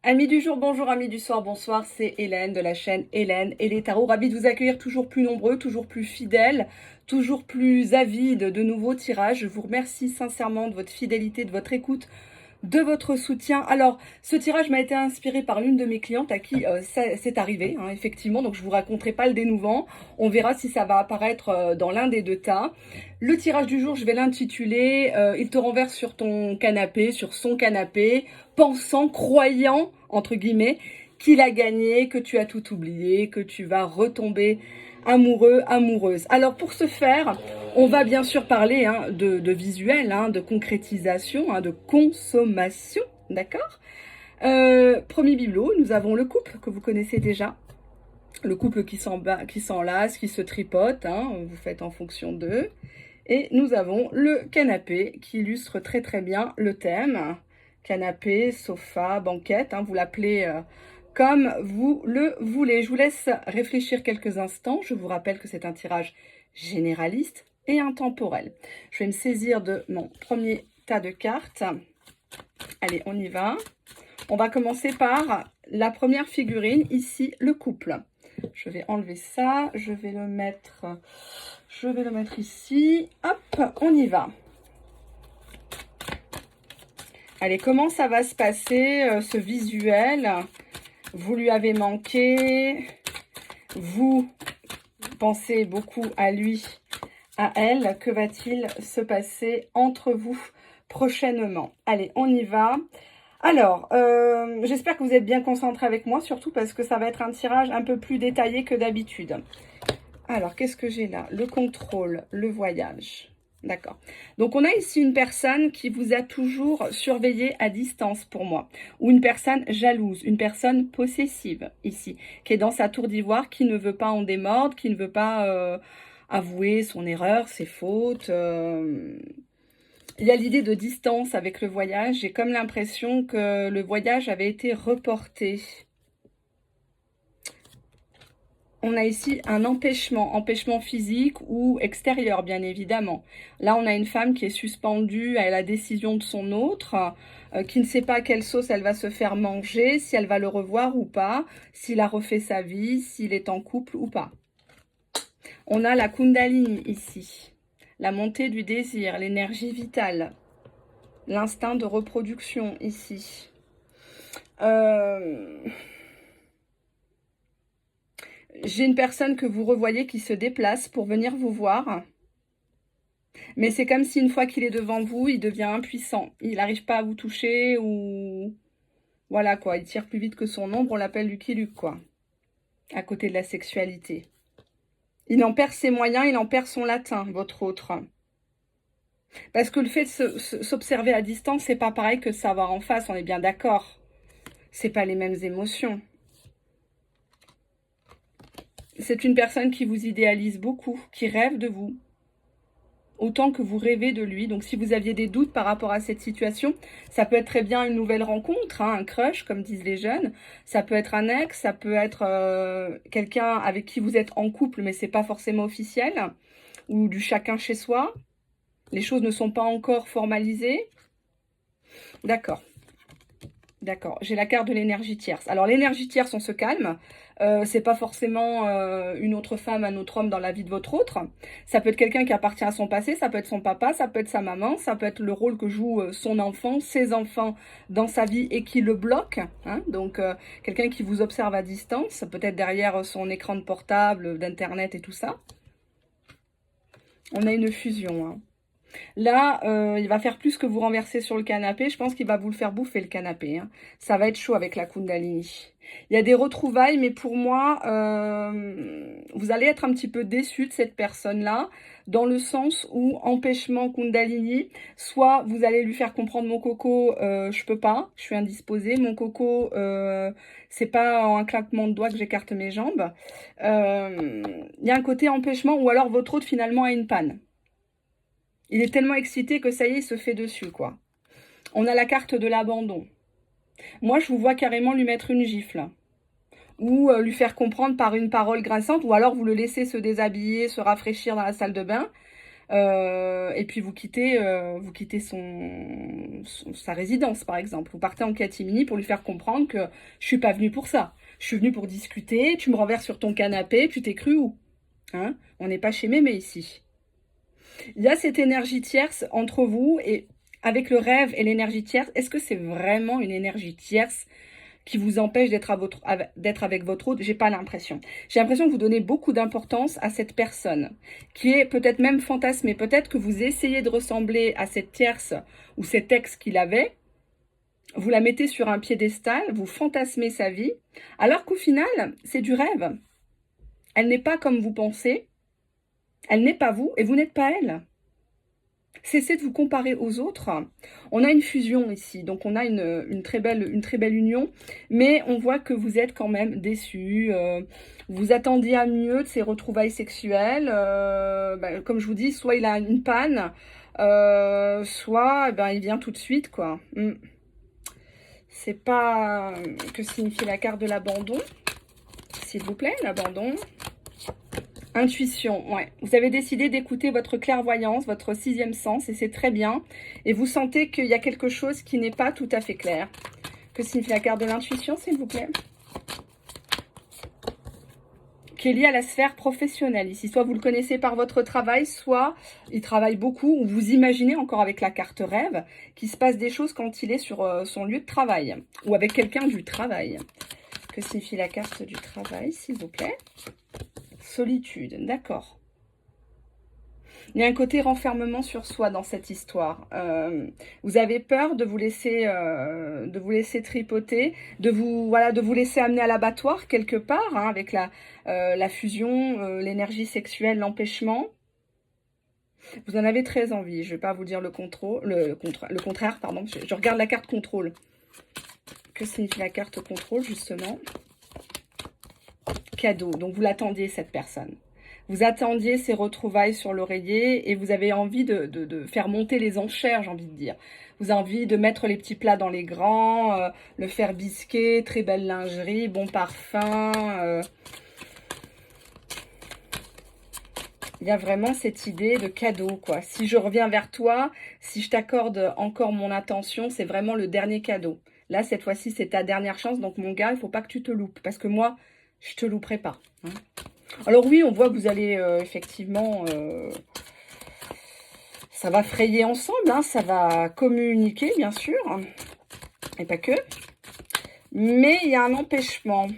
Amis du jour, bonjour, amis du soir, bonsoir, c'est Hélène de la chaîne Hélène et les tarots. Ravie de vous accueillir toujours plus nombreux, toujours plus fidèles, toujours plus avides de nouveaux tirages. Je vous remercie sincèrement de votre fidélité, de votre écoute, de votre soutien. Alors, ce tirage m'a été inspiré par l'une de mes clientes à qui c'est arrivé, hein, effectivement. Donc, je vous raconterai pas le dénouement. On verra si ça va apparaître dans l'un des deux tas. Le tirage du jour, je vais l'intituler Il te renverse sur ton canapé, sur son canapé, pensant, croyant, entre guillemets, qu'il a gagné, que tu as tout oublié, que tu vas retomber amoureux, amoureuse. Alors, pour ce faire, on va bien sûr parler de visuel, de concrétisation, de consommation, d'accord. Premier bibelot, nous avons le couple que vous connaissez déjà. Le couple qui s'enlace, qui se tripote, vous faites en fonction d'eux. Et nous avons le canapé qui illustre très très bien le thème. Canapé, sofa, banquette, vous l'appelez comme vous le voulez. Je vous laisse réfléchir quelques instants. Je vous rappelle que c'est un tirage généraliste et intemporel. Je vais me saisir de mon premier tas de cartes. Allez, on y va. On va commencer par la première figurine, ici, le couple. Je vais enlever ça, je vais le mettre ici. Hop, on y va. Allez, comment ça va se passer, ce visuel? Vous lui avez manqué, vous pensez beaucoup à lui, à elle. Que va-t-il se passer entre vous prochainement? Allez, on y va. Alors, j'espère que vous êtes bien concentrés avec moi, surtout parce que ça va être un tirage un peu plus détaillé que d'habitude. Alors, qu'est-ce que j'ai là? Le contrôle, le voyage. D'accord. Donc, on a ici une personne qui vous a toujours surveillé à distance pour moi. Ou une personne jalouse, une personne possessive ici, qui est dans sa tour d'ivoire, qui ne veut pas en démordre, qui ne veut pas avouer son erreur, ses fautes. Il y a l'idée de distance avec le voyage. J'ai comme l'impression que le voyage avait été reporté. On a ici un empêchement physique ou extérieur, bien évidemment. Là, on a une femme qui est suspendue à la décision de son autre, qui ne sait pas à quelle sauce elle va se faire manger, si elle va le revoir ou pas, s'il a refait sa vie, s'il est en couple ou pas. On a la Kundalini ici, la montée du désir, l'énergie vitale, l'instinct de reproduction ici. J'ai une personne que vous revoyez qui se déplace pour venir vous voir. Mais c'est comme si une fois qu'il est devant vous, il devient impuissant. Il n'arrive pas à vous toucher ou... Voilà quoi, il tire plus vite que son ombre, on l'appelle Lucky Luke quoi. À côté de la sexualité. Il en perd ses moyens, il en perd son latin, votre autre. Parce que le fait de s'observer à distance, c'est pas pareil que savoir en face, on est bien d'accord. C'est pas les mêmes émotions. C'est une personne qui vous idéalise beaucoup, qui rêve de vous, autant que vous rêvez de lui. Donc, si vous aviez des doutes par rapport à cette situation, ça peut être très bien une nouvelle rencontre, un crush, comme disent les jeunes. Ça peut être un ex, ça peut être quelqu'un avec qui vous êtes en couple, mais c'est pas forcément officiel, ou du chacun chez soi. Les choses ne sont pas encore formalisées. D'accord. D'accord, j'ai la carte de l'énergie tierce. Alors, l'énergie tierce, on se calme. C'est pas forcément une autre femme, un autre homme dans la vie de votre autre. Ça peut être quelqu'un qui appartient à son passé, ça peut être son papa, ça peut être sa maman, ça peut être le rôle que joue son enfant, ses enfants dans sa vie et qui le bloque. Donc, quelqu'un qui vous observe à distance, peut-être derrière son écran de portable, d'internet et tout ça. On a une fusion, Là, il va faire plus que vous renverser sur le canapé. Je pense qu'il va vous le faire bouffer, le canapé. Ça va être chaud avec la Kundalini. Il y a des retrouvailles, mais pour moi, vous allez être un petit peu déçu de cette personne-là, dans le sens où, empêchement Kundalini, soit vous allez lui faire comprendre, mon coco, je peux pas, je suis indisposée, mon coco, c'est pas en un claquement de doigts que j'écarte mes jambes. Il y a un côté empêchement, ou alors votre autre, finalement, a une panne. Il est tellement excité que ça y est, il se fait dessus, quoi. On a la carte de l'abandon. Moi, je vous vois carrément lui mettre une gifle. Ou lui faire comprendre par une parole grinçante. Ou alors, vous le laissez se déshabiller, se rafraîchir dans la salle de bain. Et puis vous quittez sa résidence, par exemple. Vous partez en catimini pour lui faire comprendre que je suis pas venue pour ça. Je suis venue pour discuter, tu me renverses sur ton canapé, tu t'es cru où? Hein? On n'est pas chez mémé ici. Il y a cette énergie tierce entre vous et avec le rêve et l'énergie tierce. Est-ce que c'est vraiment une énergie tierce qui vous empêche d'être avec votre autre? J'ai pas l'impression. J'ai l'impression que vous donnez beaucoup d'importance à cette personne, qui est peut-être même fantasmée. Peut-être que vous essayez de ressembler à cette tierce ou cet ex qu'il avait. Vous la mettez sur un piédestal, vous fantasmez sa vie, alors qu'au final, c'est du rêve. Elle n'est pas comme vous pensez, elle n'est pas vous et vous n'êtes pas elle. Cessez de vous comparer aux autres. On a une fusion ici, donc on a une très belle union, mais on voit que vous êtes quand même déçus. Vous attendiez à mieux de ces retrouvailles sexuelles. Comme je vous dis, soit il a une panne, soit il vient tout de suite, quoi. C'est pas... Que signifie la carte de l'abandon? S'il vous plaît, l'abandon. Intuition, ouais. Vous avez décidé d'écouter votre clairvoyance, votre sixième sens, et c'est très bien. Et vous sentez qu'il y a quelque chose qui n'est pas tout à fait clair. Que signifie la carte de l'intuition, s'il vous plaît? Qui est lié à la sphère professionnelle. Ici, soit vous le connaissez par votre travail, soit il travaille beaucoup, ou vous imaginez encore avec la carte rêve qu'il se passe des choses quand il est sur son lieu de travail, ou avec quelqu'un du travail. Que signifie la carte du travail, s'il vous plaît? Solitude, d'accord. Il y a un côté renfermement sur soi dans cette histoire. Vous avez peur de vous laisser tripoter, de vous laisser amener à l'abattoir quelque part, hein, avec la fusion, l'énergie sexuelle, l'empêchement. Vous en avez très envie. Je ne vais pas vous dire le contraire, pardon. Je regarde la carte contrôle. Que signifie la carte contrôle, justement? Cadeau. Donc, vous l'attendiez, cette personne. Vous attendiez ces retrouvailles sur l'oreiller et vous avez envie de faire monter les enchères, j'ai envie de dire. Vous avez envie de mettre les petits plats dans les grands, le faire bisquer, très belle lingerie, bon parfum. Il y a vraiment cette idée de cadeau, quoi. Si je reviens vers toi, si je t'accorde encore mon attention, c'est vraiment le dernier cadeau. Là, cette fois-ci, c'est ta dernière chance. Donc, mon gars, il ne faut pas que tu te loupes. Parce que moi, je ne te louperai pas. Hein. Alors oui, on voit que vous allez effectivement... ça va frayer ensemble. Hein, ça va communiquer, bien sûr. Et pas que. Mais il y a un empêchement.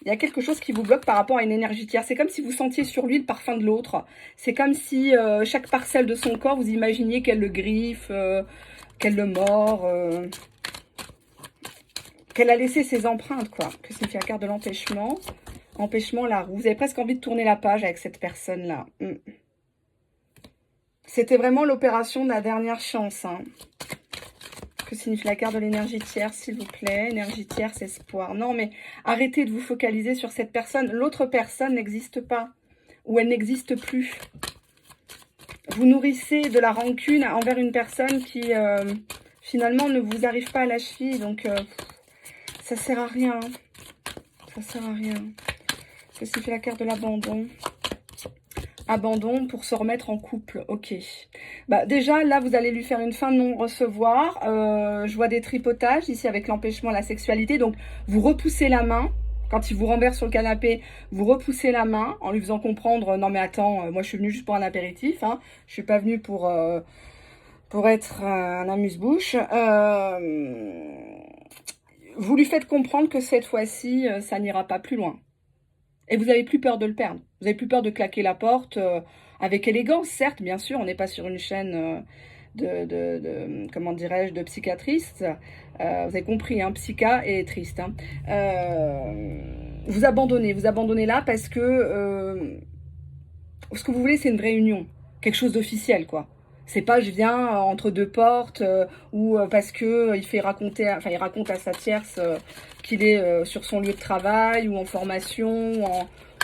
Il y a quelque chose qui vous bloque par rapport à une énergie tierce. C'est comme si vous sentiez sur lui le parfum de l'autre. C'est comme si chaque parcelle de son corps, vous imaginiez qu'elle le griffe, qu'elle le mord, qu'elle a laissé ses empreintes, quoi. Que signifie la carte de l'empêchement? Empêchement, la roue. Vous avez presque envie de tourner la page avec cette personne-là. C'était vraiment l'opération de la dernière chance. Hein. Que signifie la carte de l'énergie tierce, s'il vous plaît? Énergie tierce, espoir. Non, mais arrêtez de vous focaliser sur cette personne. L'autre personne n'existe pas. Ou elle n'existe plus. Vous nourrissez de la rancune envers une personne qui, finalement, ne vous arrive pas à la cheville. Donc, ça sert à rien. Ça sert à rien. Que signifie la carte de l'abandon? Abandon pour se remettre en couple, ok. Bah, déjà, là, vous allez lui faire une fin de non-recevoir. Je vois des tripotages ici avec l'empêchement à la sexualité. Donc, vous repoussez la main. Quand il vous renverse sur le canapé, vous repoussez la main en lui faisant comprendre « Non, mais attends, moi, je suis venue juste pour un apéritif. Hein. Je suis pas venue pour être un amuse-bouche. » Vous lui faites comprendre que cette fois-ci, ça n'ira pas plus loin. Et vous n'avez plus peur de le perdre. Vous n'avez plus peur de claquer la porte avec élégance, certes, bien sûr. On n'est pas sur une chaîne comment dirais-je, de psychiatriste. Vous avez compris, hein, psycha et triste. Hein. Vous abandonnez là parce que ce que vous voulez, c'est une vraie union. Quelque chose d'officiel, quoi. C'est pas je viens entre deux portes ou parce que il raconte à sa tierce qu'il est sur son lieu de travail ou en formation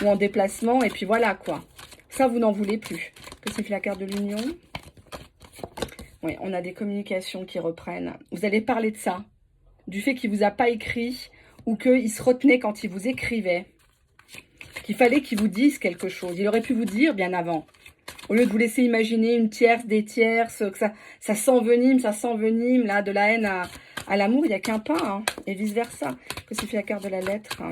ou en déplacement et puis voilà quoi. Ça vous n'en voulez plus. Que signifie la carte de l'union? Oui, on a des communications qui reprennent. Vous allez parler de ça, du fait qu'il vous a pas écrit ou qu'il se retenait quand il vous écrivait. Qu'il fallait qu'il vous dise quelque chose. Il aurait pu vous dire bien avant. Au lieu de vous laisser imaginer une tierce, des tierces, que ça s'envenime, là, de la haine à l'amour, il n'y a qu'un pas, hein, et vice-versa. Que signifie la carte de la lettre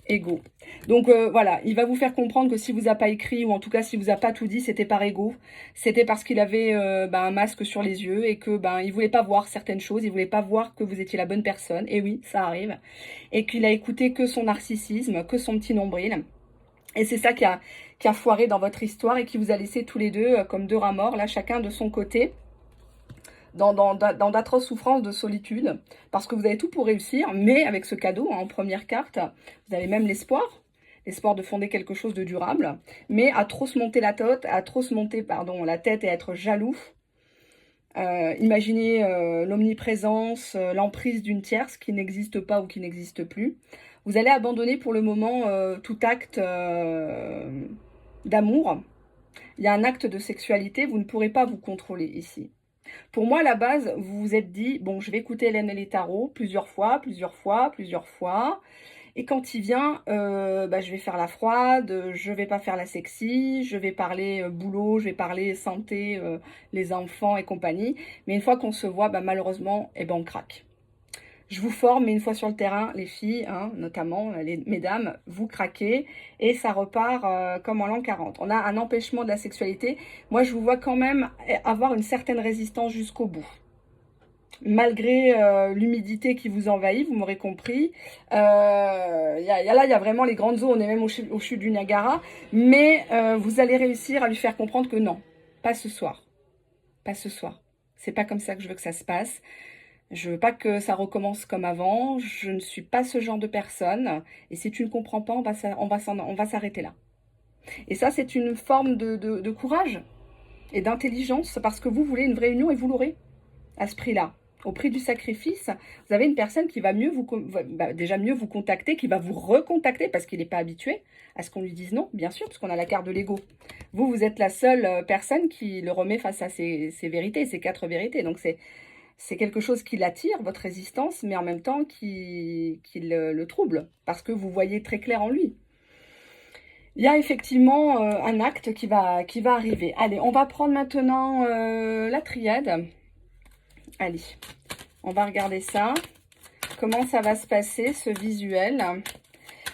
Ego. Donc voilà, il va vous faire comprendre que si vous a pas écrit, ou en tout cas si vous a pas tout dit, c'était par ego. C'était parce qu'il avait un masque sur les yeux et que il voulait pas voir certaines choses, il voulait pas voir que vous étiez la bonne personne. Et oui, ça arrive. Et qu'il a écouté que son narcissisme, que son petit nombril. Et c'est ça qui a foiré dans votre histoire et qui vous a laissé tous les deux comme deux rats morts, là, chacun de son côté, dans d'atroces souffrances de solitude, parce que vous avez tout pour réussir, mais avec ce cadeau, hein, en première carte, vous avez même l'espoir de fonder quelque chose de durable, mais à trop se monter la tête, la tête et être jaloux. Imaginez l'omniprésence, l'emprise d'une tierce qui n'existe pas ou qui n'existe plus. Vous allez abandonner pour le moment tout acte d'amour. Il y a un acte de sexualité, vous ne pourrez pas vous contrôler ici. Pour moi, à la base, vous vous êtes dit, bon, je vais écouter Hélène et les tarots plusieurs fois. Et quand il vient, je vais faire la froide, je vais pas faire la sexy, je vais parler boulot, je vais parler santé, les enfants et compagnie. Mais une fois qu'on se voit, malheureusement, on craque. Je vous forme, mais une fois sur le terrain, les filles, hein, notamment, mesdames, vous craquez et ça repart comme en l'an 40. On a un empêchement de la sexualité. Moi, je vous vois quand même avoir une certaine résistance jusqu'au bout. Malgré l'humidité qui vous envahit, vous m'aurez compris. Il y a vraiment les grandes eaux, on est même au chute du Niagara. Mais vous allez réussir à lui faire comprendre que non, pas ce soir. Pas ce soir. C'est pas comme ça que je veux que ça se passe. Je veux pas que ça recommence comme avant. Je ne suis pas ce genre de personne. Et si tu ne comprends pas, on va s'arrêter là. Et ça, c'est une forme de courage et d'intelligence parce que vous voulez une vraie union et vous l'aurez à ce prix-là. Au prix du sacrifice, vous avez une personne qui va déjà mieux vous contacter, qui va vous recontacter parce qu'il n'est pas habitué à ce qu'on lui dise non, bien sûr, parce qu'on a la carte de l'ego. Vous êtes la seule personne qui le remet face à ses vérités, ses 4 vérités. Donc c'est quelque chose qui l'attire, votre résistance, mais en même temps qui le trouble, parce que vous voyez très clair en lui. Il y a effectivement un acte qui va arriver. Allez, on va prendre maintenant la triade. Allez, on va regarder ça. Comment ça va se passer, ce visuel?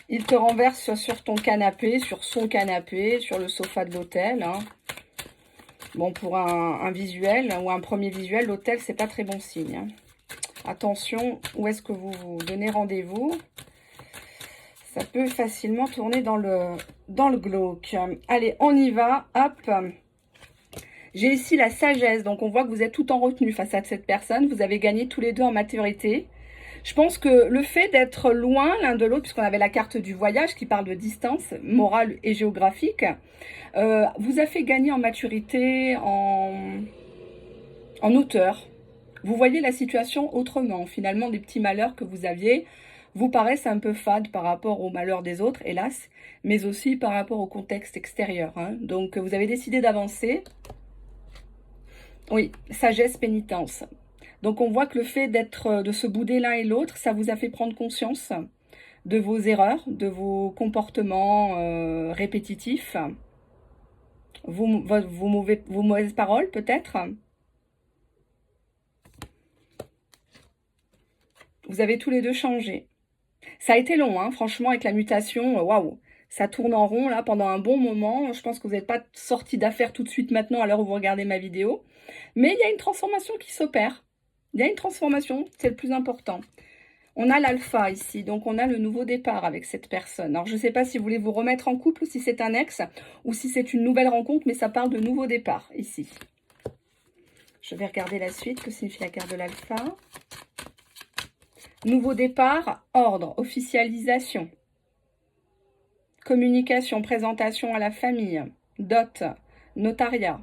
Il te renverse sur ton canapé, sur son canapé, sur le sofa de l'hôtel. Hein. Bon, pour un visuel ou un premier visuel, l'hôtel, c'est pas très bon signe. Hein. Attention, où est-ce que vous vous donnez rendez-vous? Ça peut facilement tourner dans le glauque. Allez, on y va. Hop. J'ai ici la sagesse, donc on voit que vous êtes tout en retenue face à cette personne. Vous avez gagné tous les deux en maturité. Je pense que le fait d'être loin l'un de l'autre, puisqu'on avait la carte du voyage qui parle de distance morale et géographique, vous a fait gagner en maturité, en hauteur. Vous voyez la situation autrement. Finalement, des petits malheurs que vous aviez vous paraissent un peu fades par rapport aux malheurs des autres, hélas, mais aussi par rapport au contexte extérieur. Hein. Donc, vous avez décidé d'avancer. Oui, sagesse, pénitence. Donc, on voit que le fait de se bouder l'un et l'autre, ça vous a fait prendre conscience de vos erreurs, de vos comportements répétitifs, vos mauvaises paroles peut-être. Vous avez tous les deux changé. Ça a été long, hein, franchement, avec la mutation, waouh, ça tourne en rond là pendant un bon moment. Je pense que vous n'êtes pas sorti d'affaire tout de suite maintenant à l'heure où vous regardez ma vidéo. Mais il y a une transformation qui s'opère. Il y a une transformation, c'est le plus important. On a l'alpha ici, donc on a le nouveau départ avec cette personne. Alors je ne sais pas si vous voulez vous remettre en couple ou si c'est un ex ou si c'est une nouvelle rencontre, mais ça parle de nouveau départ ici. Je vais regarder la suite, que signifie la carte de l'alpha. Nouveau départ, ordre, officialisation, communication, présentation à la famille, dot, notariat,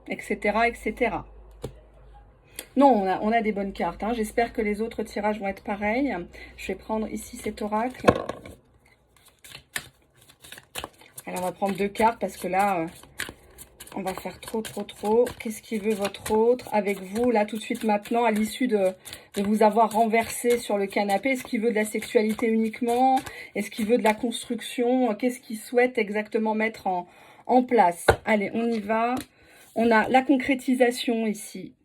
etc., etc. Non, on a des bonnes cartes. Hein. J'espère que les autres tirages vont être pareils. Je vais prendre ici cet oracle. Alors, on va prendre 2 cartes parce que là, on va faire trop. Qu'est-ce qui veut votre autre avec vous, là, tout de suite, maintenant, à l'issue de vous avoir renversé sur le canapé? Est-ce qu'il veut de la sexualité uniquement? Est-ce qu'il veut de la construction? Qu'est-ce qu'il souhaite exactement mettre en place. Allez, on y va. On a la concrétisation ici.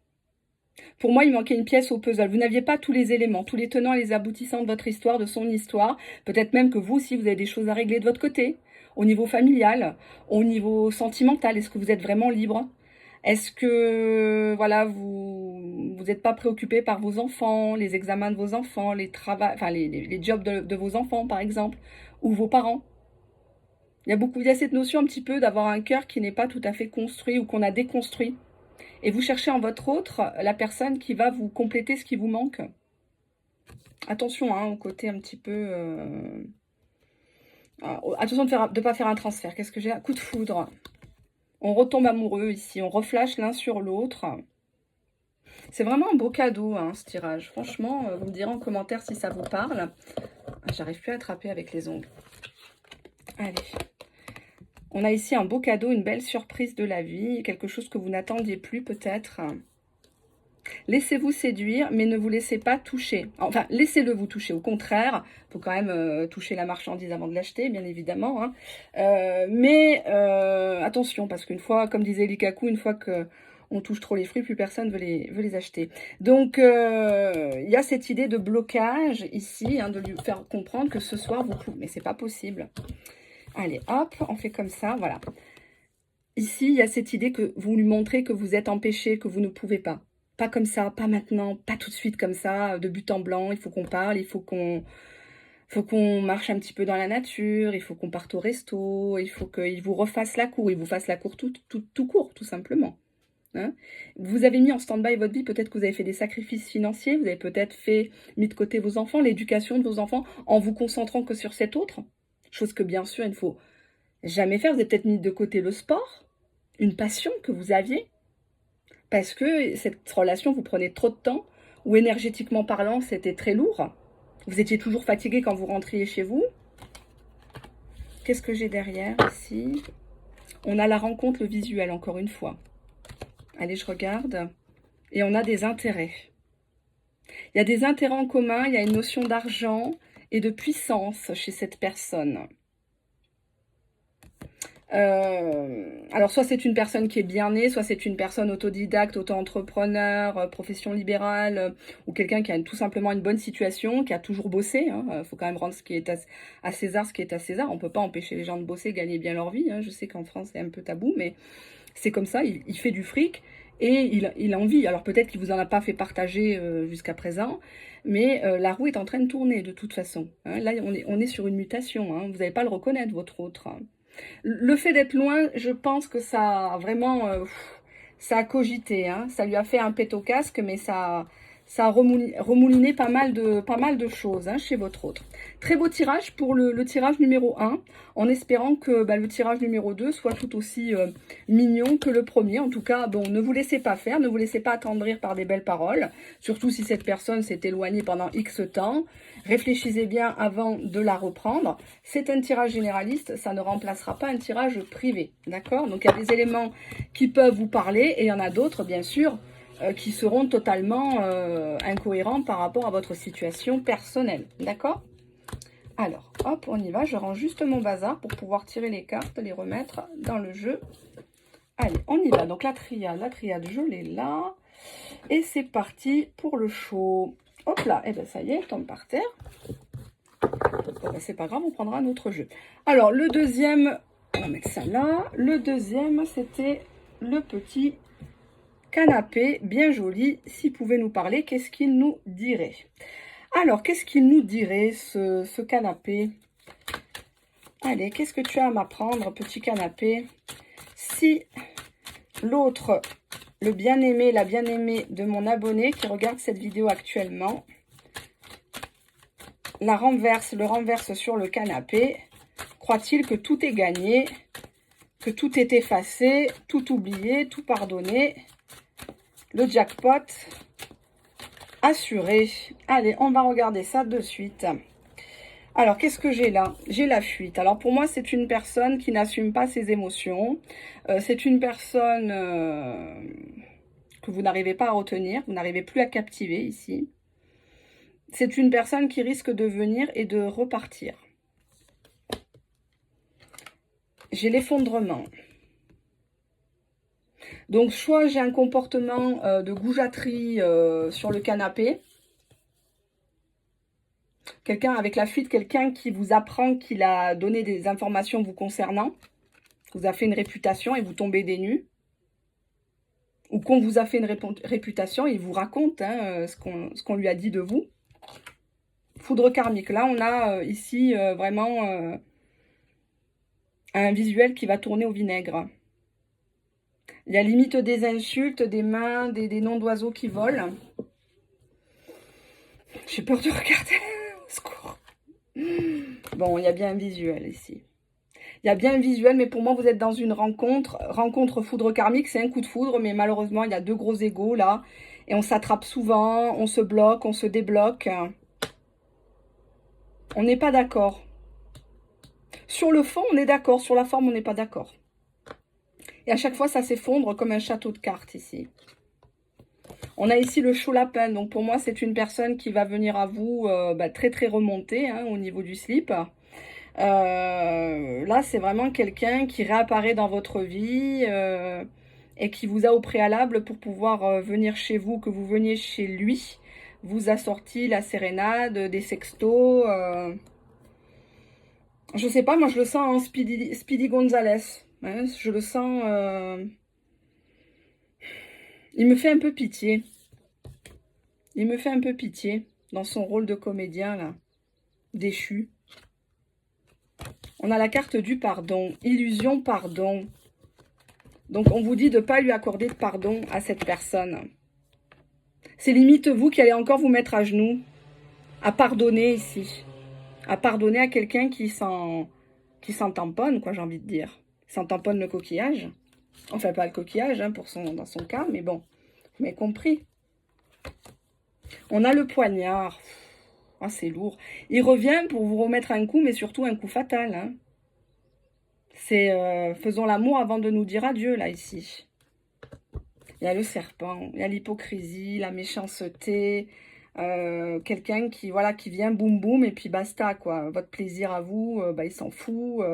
Pour moi, il manquait une pièce au puzzle. Vous n'aviez pas tous les éléments, tous les tenants et les aboutissants de votre histoire, de son histoire. Peut-être même que vous aussi, vous avez des choses à régler de votre côté, au niveau familial, au niveau sentimental. Est-ce que vous êtes vraiment libre? Est-ce que, voilà, vous n'êtes pas préoccupé par vos enfants, les examens de vos enfants, les jobs de vos enfants, par exemple, ou vos parents? Il y a cette notion un petit peu d'avoir un cœur qui n'est pas tout à fait construit ou qu'on a déconstruit. Et vous cherchez en votre autre la personne qui va vous compléter ce qui vous manque. Attention hein, au côté un petit peu... attention de ne pas faire un transfert. Qu'est-ce que j'ai là? Coup de foudre. On retombe amoureux ici. On reflash l'un sur l'autre. C'est vraiment un beau cadeau, hein, ce tirage. Franchement, vous me direz en commentaire si ça vous parle. J'arrive plus à attraper avec les ongles. Allez. On a ici un beau cadeau, une belle surprise de la vie. Quelque chose que vous n'attendiez plus peut-être. Laissez-vous séduire, mais ne vous laissez pas toucher. Enfin, laissez-le vous toucher. Au contraire, il faut quand même toucher la marchandise avant de l'acheter, bien évidemment. Hein. Attention, parce qu'une fois, comme disait Likaku, une fois que on touche trop les fruits, plus personne veut les acheter. Donc, il y a cette idée de blocage ici, hein, de lui faire comprendre que ce soir, vous pouvez... Mais c'est pas possible. Allez, hop, on fait comme ça, voilà. Ici, il y a cette idée que vous lui montrez que vous êtes empêché, que vous ne pouvez pas. Pas comme ça, pas maintenant, pas tout de suite comme ça, de but en blanc. Il faut qu'on parle, il faut qu'on marche un petit peu dans la nature, il faut qu'on parte au resto, il faut qu'il vous refasse la cour, il vous fasse la cour tout court, tout simplement. Hein, vous avez mis en stand-by votre vie, peut-être que vous avez fait des sacrifices financiers, vous avez peut-être mis de côté vos enfants, l'éducation de vos enfants, en vous concentrant que sur cet autre. Chose que bien sûr, il ne faut jamais faire. Vous avez peut-être mis de côté le sport, une passion que vous aviez, parce que cette relation vous prenait trop de temps, ou énergétiquement parlant, c'était très lourd. Vous étiez toujours fatigué quand vous rentriez chez vous. Qu'est-ce que j'ai derrière ici? On a la rencontre, le visuel, encore une fois. Allez, je regarde. Et on a des intérêts. Il y a des intérêts en commun, il y a une notion d'argent et de puissance chez cette personne. Alors, soit c'est une personne qui est bien née, soit c'est une personne autodidacte, auto-entrepreneur, profession libérale, ou quelqu'un qui a tout simplement une bonne situation, qui a toujours bossé. Hein. Faut quand même rendre ce qui est à César ce qui est à César. On peut pas empêcher les gens de bosser, gagner bien leur vie. Hein. Je sais qu'en France, c'est un peu tabou, mais c'est comme ça. Il fait du fric et il en vit. Alors, peut-être qu'il vous en a pas fait partager jusqu'à présent, mais la roue est en train de tourner de toute façon. Hein. Là, on est sur une mutation. Hein. Vous n'allez pas le reconnaître, votre autre. Hein. Le fait d'être loin, je pense que ça a vraiment... ça a cogité, hein. Ça lui a fait un pet au casque, mais ça a remouliné pas mal de choses hein, chez votre autre. Très beau tirage pour le tirage numéro 1, en espérant que le tirage numéro 2 soit tout aussi mignon que le premier. En tout cas, bon, ne vous laissez pas faire, ne vous laissez pas attendrir par des belles paroles, surtout si cette personne s'est éloignée pendant X temps. Réfléchissez bien avant de la reprendre. C'est un tirage généraliste, ça ne remplacera pas un tirage privé, d'accord? Donc, il y a des éléments qui peuvent vous parler et il y en a d'autres, bien sûr, qui seront totalement incohérents par rapport à votre situation personnelle, d'accord? Alors, hop, on y va. Je range juste mon bazar pour pouvoir tirer les cartes, les remettre dans le jeu. Allez, on y va. Donc, la triade, je l'ai là. Et c'est parti pour le show. Hop là, et bien ça y est, elle tombe par terre. C'est pas grave, on prendra un autre jeu. Alors, le deuxième, on va mettre ça là. Le deuxième, c'était le petit canapé, bien joli. S'il pouvait nous parler, qu'est-ce qu'il nous dirait? Alors, qu'est-ce qu'il nous dirait, ce canapé? Allez, qu'est-ce que tu as à m'apprendre, petit canapé? Si l'autre, le bien-aimé, la bien-aimée de mon abonné qui regarde cette vidéo actuellement, le renverse sur le canapé, croit-il que tout est gagné, que tout est effacé, tout oublié, tout pardonné, le jackpot assuré? Allez, on va regarder ça de suite. Alors, qu'est-ce que j'ai là? J'ai la fuite. Alors, pour moi, c'est une personne qui n'assume pas ses émotions. C'est une personne que vous n'arrivez pas à retenir, vous n'arrivez plus à captiver ici. C'est une personne qui risque de venir et de repartir. J'ai l'effondrement. Donc, soit j'ai un comportement de goujaterie sur le canapé. Quelqu'un avec la fuite, quelqu'un qui vous apprend qu'il a donné des informations vous concernant, vous a fait une réputation et vous tombez des nues. Ou qu'on vous a fait une réputation et il vous raconte hein, ce qu'on lui a dit de vous. Foudre karmique. Là, on a ici vraiment un visuel qui va tourner au vinaigre. Il y a limite des insultes, des mains, des noms d'oiseaux qui volent. J'ai peur de regarder. Au secours. Bon, il y a bien un visuel ici. Il y a bien un visuel, mais pour moi, vous êtes dans une rencontre. Rencontre foudre karmique, c'est un coup de foudre, mais malheureusement, il y a deux gros égos là. Et on s'attrape souvent, on se bloque, on se débloque. On n'est pas d'accord. Sur le fond, on est d'accord. Sur la forme, on n'est pas d'accord. Et à chaque fois, ça s'effondre comme un château de cartes ici. On a ici le chaud lapin. Donc pour moi, c'est une personne qui va venir à vous très très remontée hein, au niveau du slip. Là, c'est vraiment quelqu'un qui réapparaît dans votre vie et qui vous a au préalable pour pouvoir venir chez vous, que vous veniez chez lui. Vous a sorti la sérénade, des sextos. Je sais pas, moi je le sens en Speedy Gonzalez. Hein, je le sens... Il me fait un peu pitié. Il me fait un peu pitié dans son rôle de comédien, là. Déchu. On a la carte du pardon. Illusion, pardon. Donc, on vous dit de ne pas lui accorder de pardon à cette personne. C'est limite vous qui allez encore vous mettre à genoux. À pardonner ici. À pardonner à quelqu'un qui s'en tamponne, quoi, j'ai envie de dire. S'en tamponne le coquillage. Enfin, pas le coquillage, hein, dans son cas, mais bon. Vous m'avez compris. On a le poignard. Ah, c'est lourd. Il revient pour vous remettre un coup, mais surtout un coup fatal. Hein. C'est faisons l'amour avant de nous dire adieu, là, ici. Il y a le serpent, il y a l'hypocrisie, la méchanceté. Quelqu'un qui, voilà, qui vient boum boum et puis basta, quoi. Votre plaisir à vous, il s'en fout.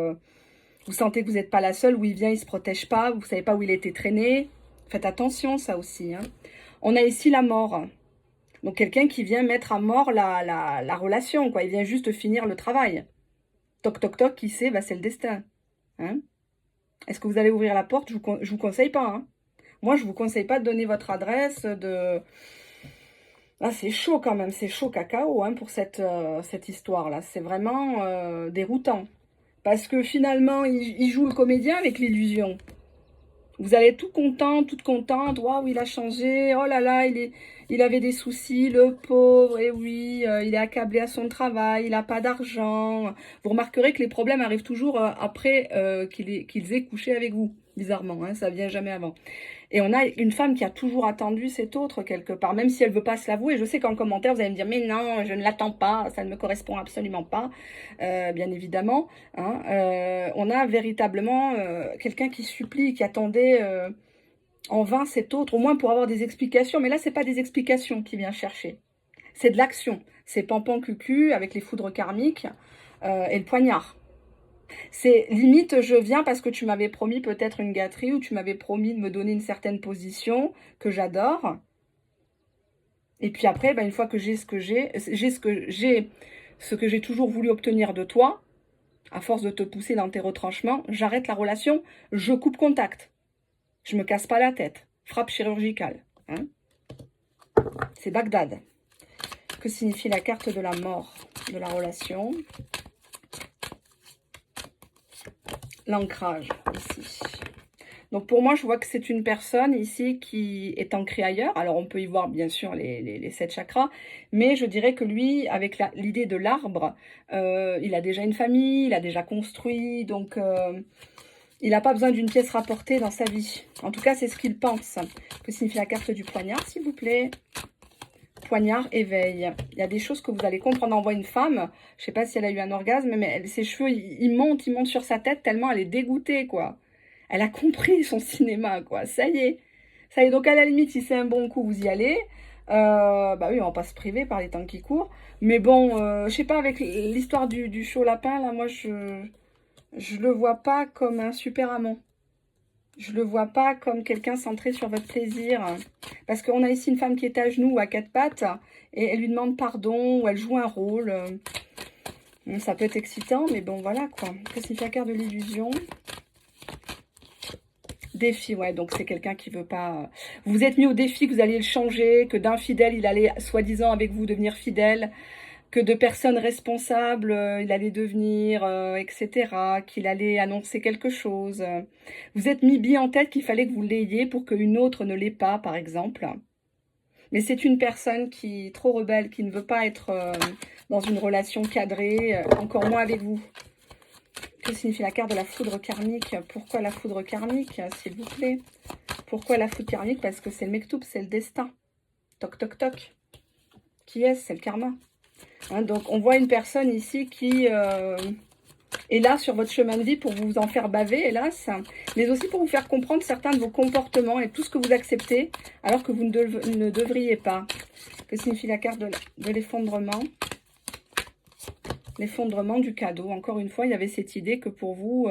Vous sentez que vous n'êtes pas la seule. Où il vient, il ne se protège pas. Vous ne savez pas où il était traîné. Faites attention, ça aussi. Hein. On a ici la mort. Donc, quelqu'un qui vient mettre à mort la relation, quoi. Il vient juste finir le travail. Toc, toc, toc, qui sait, c'est le destin. Hein. Est-ce que vous allez ouvrir la porte? Je vous conseille pas. Hein. Moi, je vous conseille pas de donner votre adresse. Là, c'est chaud quand même. C'est chaud cacao hein, pour cette histoire-là. C'est vraiment déroutant. Parce que finalement, il joue le comédien avec l'illusion. Vous allez être tout content, toute contente. Waouh, il a changé. Oh là là, il avait des soucis, le pauvre. Et oui, il est accablé à son travail. Il n'a pas d'argent. Vous remarquerez que les problèmes arrivent toujours après qu'ils aient couché avec vous. Bizarrement, hein, ça vient jamais avant. Et on a une femme qui a toujours attendu cet autre quelque part, même si elle ne veut pas se l'avouer. Je sais qu'en commentaire, vous allez me dire, mais non, je ne l'attends pas, ça ne me correspond absolument pas, bien évidemment. Hein, on a véritablement quelqu'un qui supplie, qui attendait en vain cet autre, au moins pour avoir des explications. Mais là, ce n'est pas des explications qu'il vient chercher. C'est de l'action. C'est pampan cucu avec les foudres karmiques et le poignard. C'est limite, je viens parce que tu m'avais promis peut-être une gâterie ou tu m'avais promis de me donner une certaine position que j'adore. Et puis après, une fois que j'ai ce que j'ai toujours voulu obtenir de toi, à force de te pousser dans tes retranchements, j'arrête la relation, je coupe contact. Je me casse pas la tête. Frappe chirurgicale. Hein. C'est Bagdad. Que signifie la carte de la mort de la relation? L'ancrage, ici. Donc, pour moi, je vois que c'est une personne ici qui est ancrée ailleurs. Alors, on peut y voir, bien sûr, les 7 chakras. Mais je dirais que lui, avec l'idée de l'arbre, il a déjà une famille, il a déjà construit. Donc, il n'a pas besoin d'une pièce rapportée dans sa vie. En tout cas, c'est ce qu'il pense. Que signifie la carte du poignard, s'il vous plaît? Poignard, éveil. Il y a des choses que vous allez comprendre. On voit une femme, je ne sais pas si elle a eu un orgasme, mais ses cheveux, ils montent sur sa tête tellement elle est dégoûtée, quoi. Elle a compris son cinéma, quoi. Ça y est. Ça y est. Donc, à la limite, si c'est un bon coup, vous y allez. Oui, on va pas se priver par les temps qui courent. Mais bon, je sais pas, avec l'histoire du chaud lapin, là, moi, je le vois pas comme un super amant. Je le vois pas comme quelqu'un centré sur votre plaisir. Parce qu'on a ici une femme qui est à genoux ou à quatre pattes et elle lui demande pardon ou elle joue un rôle. Bon, ça peut être excitant, mais bon, voilà quoi. Que signifie la carte de l'illusion? Défi, ouais, donc c'est quelqu'un qui veut pas... Vous êtes mis au défi que vous alliez le changer, que d'infidèle, il allait, soi-disant, avec vous, devenir fidèle, que de personnes responsables, il allait devenir, etc., qu'il allait annoncer quelque chose. Vous êtes mis bien en tête qu'il fallait que vous l'ayez pour qu'une autre ne l'ait pas, par exemple. Mais c'est une personne qui est trop rebelle, qui ne veut pas être dans une relation cadrée, encore moins avec vous. Que signifie la carte de la foudre karmique? Pourquoi la foudre karmique, s'il vous plaît? Pourquoi la foudre karmique? Parce que c'est le mektoub, c'est le destin. Toc, toc, toc. Qui est-ce? C'est le karma. Hein, donc, on voit une personne ici qui est là sur votre chemin de vie pour vous en faire baver, hélas, mais aussi pour vous faire comprendre certains de vos comportements et tout ce que vous acceptez, alors que vous ne devriez pas. Que signifie la carte de l'effondrement? L'effondrement du cadeau. Encore une fois, il y avait cette idée que pour vous,